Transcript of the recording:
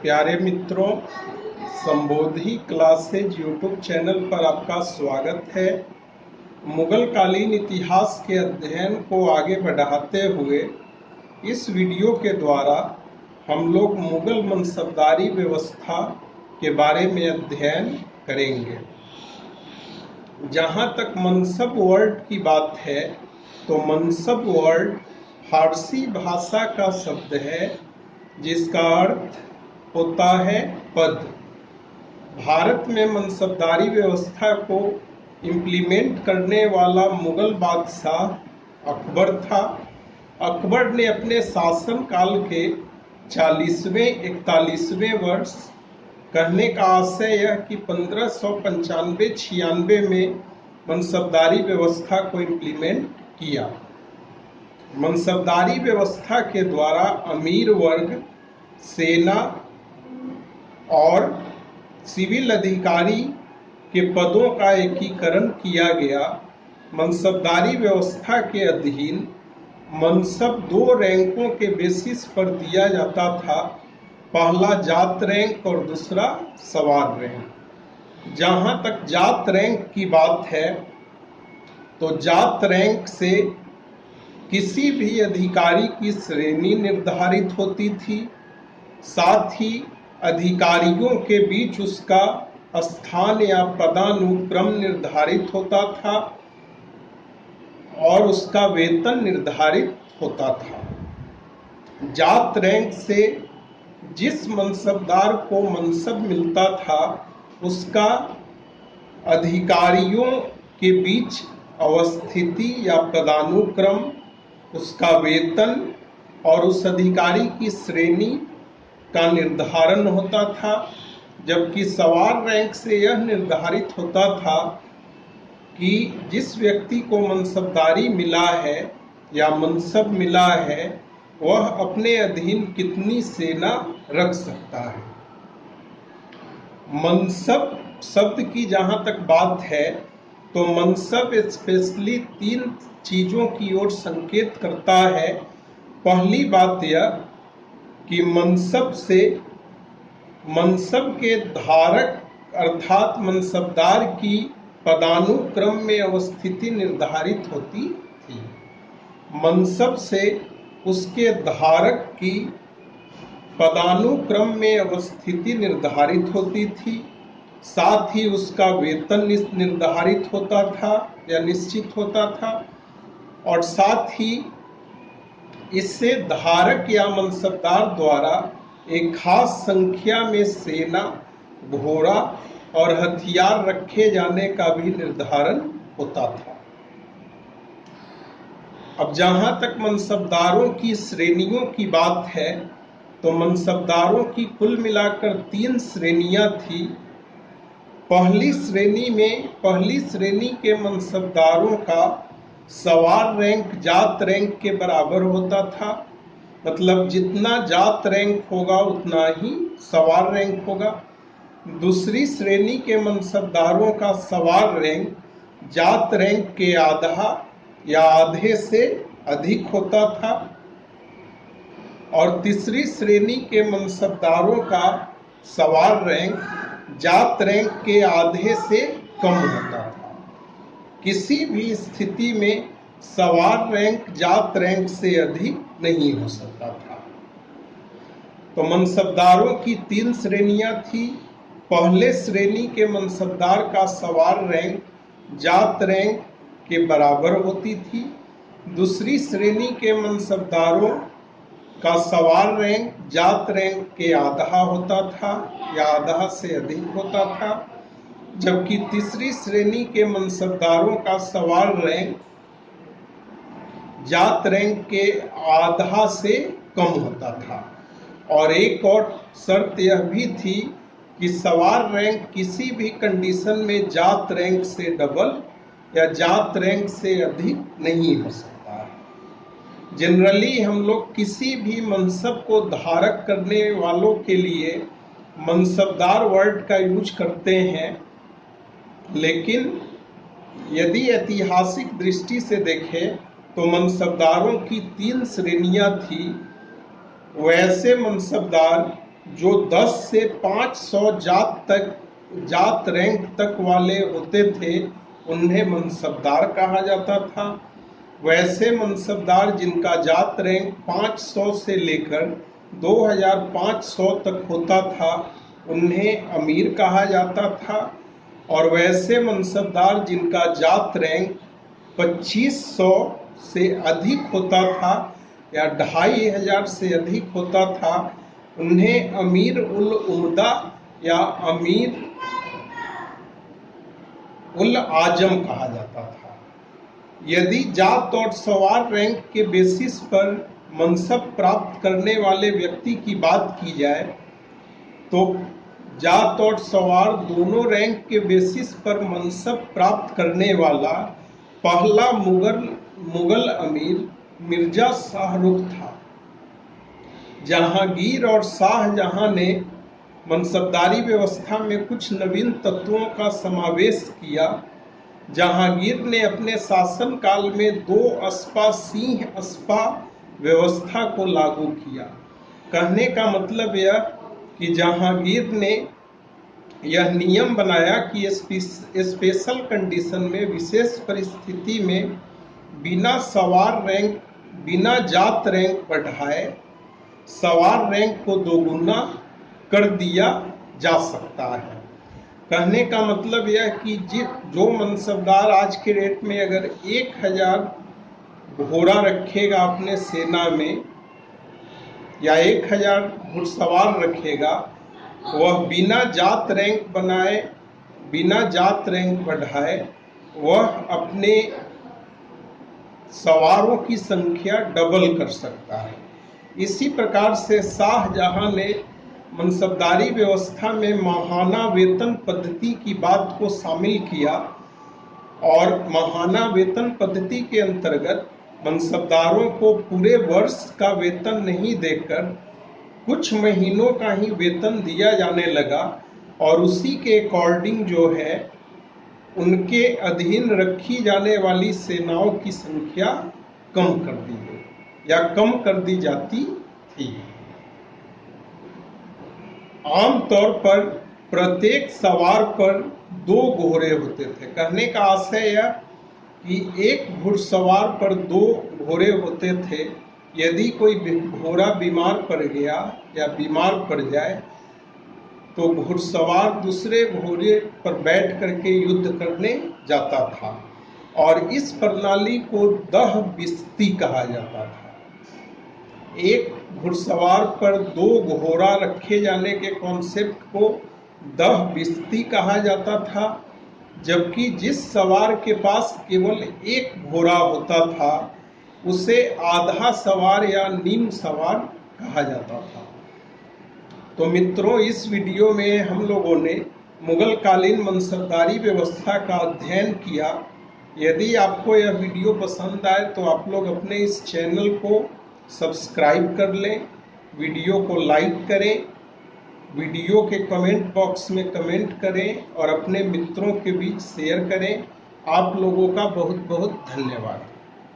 प्यारे मित्रों, संबोधि classes YouTube channel पर आपका स्वागत है। मुगल कालीन इतिहास के अध्ययन को आगे बढ़ाते हुए इस वीडियो के द्वारा हम लोग मुगल मनसबदारी व्यवस्था के बारे में अध्ययन करेंगे। जहाँ तक मनसब वर्ड की बात है तो मनसब वर्ड फारसी भाषा का शब्द है जिसका अर्थ होता है पद। भारत में मनसबदारी व्यवस्था को इम्प्लीमेंट करने वाला मुगल बादशाह अकबर था। अकबर ने अपने शासन काल के 40वें-41वें वर्ष, कहने का आशय यह कि 1595-96 में मनसबदारी व्यवस्था को इम्प्लीमेंट किया। मनसबदारी व्यवस्था के द्वारा अमीर वर्ग, सेना और सिविल अधिकारी के पदों का एकीकरण किया गया। मनसबदारी व्यवस्था के अधीन मनसब 2 रैंकों के बेसिस पर दिया जाता था, पहला जात रैंक और दूसरा सवार रैंक। जहाँ तक जात रैंक की बात है तो जात रैंक से किसी भी अधिकारी की श्रेणी निर्धारित होती थी, साथ ही अधिकारियों के बीच उसका स्थान या पदानुक्रम निर्धारित होता था और उसका वेतन निर्धारित होता था। जात रैंक से जिस मनसबदार को मनसब मिलता था उसका अधिकारियों के बीच अवस्थिति या पदानुक्रम, उसका वेतन और उस अधिकारी की श्रेणी का निर्धारण होता था। जबकि सवार रैंक से यह निर्धारित होता था कि जिस व्यक्ति को मनसबदारी मिला है या मनसब मिला है वह अपने अधीन कितनी सेना रख सकता है। मनसब शब्द की जहाँ तक बात है तो मनसब स्पेशली 3 चीज़ों की ओर संकेत करता है। पहली बात यह कि मनसब से मनसब के धारक अर्थात मनसबदार की पदानुक्रम में अवस्थिति निर्धारित होती थी। मनसब से उसके धारक की पदानुक्रम में अवस्थिति निर्धारित होती थी, साथ ही उसका वेतन निर्धारित होता था या निश्चित होता था, और साथ ही इससे धारक या मनसबदार द्वारा एक खास संख्या में सेना, घोड़ा और हथियार रखे जाने का भी निर्धारण होता था। अब जहाँ तक मनसबदारों की श्रेणियों की बात है तो मनसबदारों की कुल मिलाकर 3 श्रेणियां थी। पहली श्रेणी के मनसबदारों का सवार रैंक जात रैंक के बराबर होता था, मतलब जितना जात रैंक होगा उतना ही सवार रैंक होगा। दूसरी श्रेणी के मनसबदारों का सवार रैंक जात रैंक के आधा या आधे से अधिक होता था, और तीसरी श्रेणी के मनसबदारों का सवार रैंक जात रैंक के आधे से कम होता था। किसी भी स्थिति में सवार रैंक जात रैंक से अधिक नहीं हो सकता था। तो मनसबदारों की 3 श्रेणियां थी। पहले श्रेणी के मनसबदार का सवार रैंक जात रैंक के बराबर होती थी। दूसरी श्रेणी के मनसबदारों का सवार रैंक जात रैंक के आधा होता था या आधा से अधिक होता था, जबकि तीसरी श्रेणी के मनसबदारों का सवार रैंक जात रैंक के आधा से कम होता था। और एक और शर्त यह भी थी कि सवार रैंक किसी भी कंडीशन में जात रैंक से डबल या जात रैंक से अधिक नहीं हो सकता। जनरली हम लोग किसी भी मनसब को धारक करने वालों के लिए मनसबदार वर्ड का यूज करते हैं, लेकिन यदि ऐतिहासिक दृष्टि से देखें तो मनसबदारों की 3 श्रेणियां थी। वैसे मनसबदार जो 10 से 500 जात रैंक तक वाले होते थे उन्हें मनसबदार कहा जाता था। वैसे मनसबदार जिनका जात रैंक 500 से लेकर 2500 तक होता था उन्हें अमीर कहा जाता था। और वैसे मनसबदार जिनका जात रैंक 2500 से अधिक होता था या 2500 से अधिक होता था उन्हें अमीर उल उम्दा या अमीर उल आजम कहा जाता था। यदि जात और सवार रैंक के बेसिस पर मनसब प्राप्त करने वाले व्यक्ति की बात की जाए तो जात और सवार दोनों रैंक के बेसिस पर मनसब प्राप्त करने वाला पहला मुगल अमीर मिर्जा शाहरुख था। जहांगीर और शाहजहां ने मनसबदारी व्यवस्था में कुछ नवीन तत्वों का समावेश किया। जहांगीर ने अपने शासनकाल में 2 अस्पा सिंह अस्पा व्यवस्था को लागू किया। कहने का मतलब यह कि जहांगीर ने यह नियम बनाया कि स्पेशल कंडीशन में, विशेष परिस्थिति में बिना जात रैंक बढ़ाए सवार रैंक को दोगुना कर दिया जा सकता है। कहने का मतलब यह कि जो मनसबदार आज के रेट में अगर 1000 घोड़ा रखेगा अपने सेना में या 1000 घुड़सवार रखेगा, वह बिना जात रैंक बनाए, बिना जात रैंक बढ़ाए वह अपने सवारों की संख्या डबल कर सकता है। इसी प्रकार से शाहजहां ने मनसबदारी व्यवस्था में माहाना वेतन पद्धति की बात को शामिल किया और माहाना वेतन पद्धति के अंतर्गत मनसबदारों को पूरे वर्ष का वेतन नहीं देकर कुछ महीनों का ही वेतन दिया जाने लगा और उसी के अकॉर्डिंग जो है उनके अधीन रखी जाने वाली सेनाओं की संख्या कम कर दी गई या कम कर दी जाती थी। आमतौर पर प्रत्येक सवार पर 2 घोड़े होते थे। कहने का आशय यह कि एक घुड़सवार पर 2 घोड़े होते थे। यदि कोई घोड़ा बीमार पड़ गया या बीमार पड़ जाए तो घुड़सवार दूसरे घोड़े पर बैठ करके युद्ध करने जाता था और इस प्रणाली को दह बिस्ती कहा जाता था। एक घुड़सवार पर 2 घोड़ा रखे जाने के कॉन्सेप्ट को दह बिस्ती कहा जाता था, जबकि जिस सवार के पास केवल 1 घोड़ा होता था उसे आधा सवार या नीम सवार कहा जाता था। तो मित्रों, इस वीडियो में हम लोगों ने मुगल कालीन मनसबदारी व्यवस्था का अध्ययन किया। यदि आपको यह वीडियो पसंद आए तो आप लोग अपने इस चैनल को सब्सक्राइब कर लें, वीडियो को लाइक करें, वीडियो के कमेंट बॉक्स में कमेंट करें और अपने मित्रों के बीच शेयर करें। आप लोगों का बहुत बहुत धन्यवाद।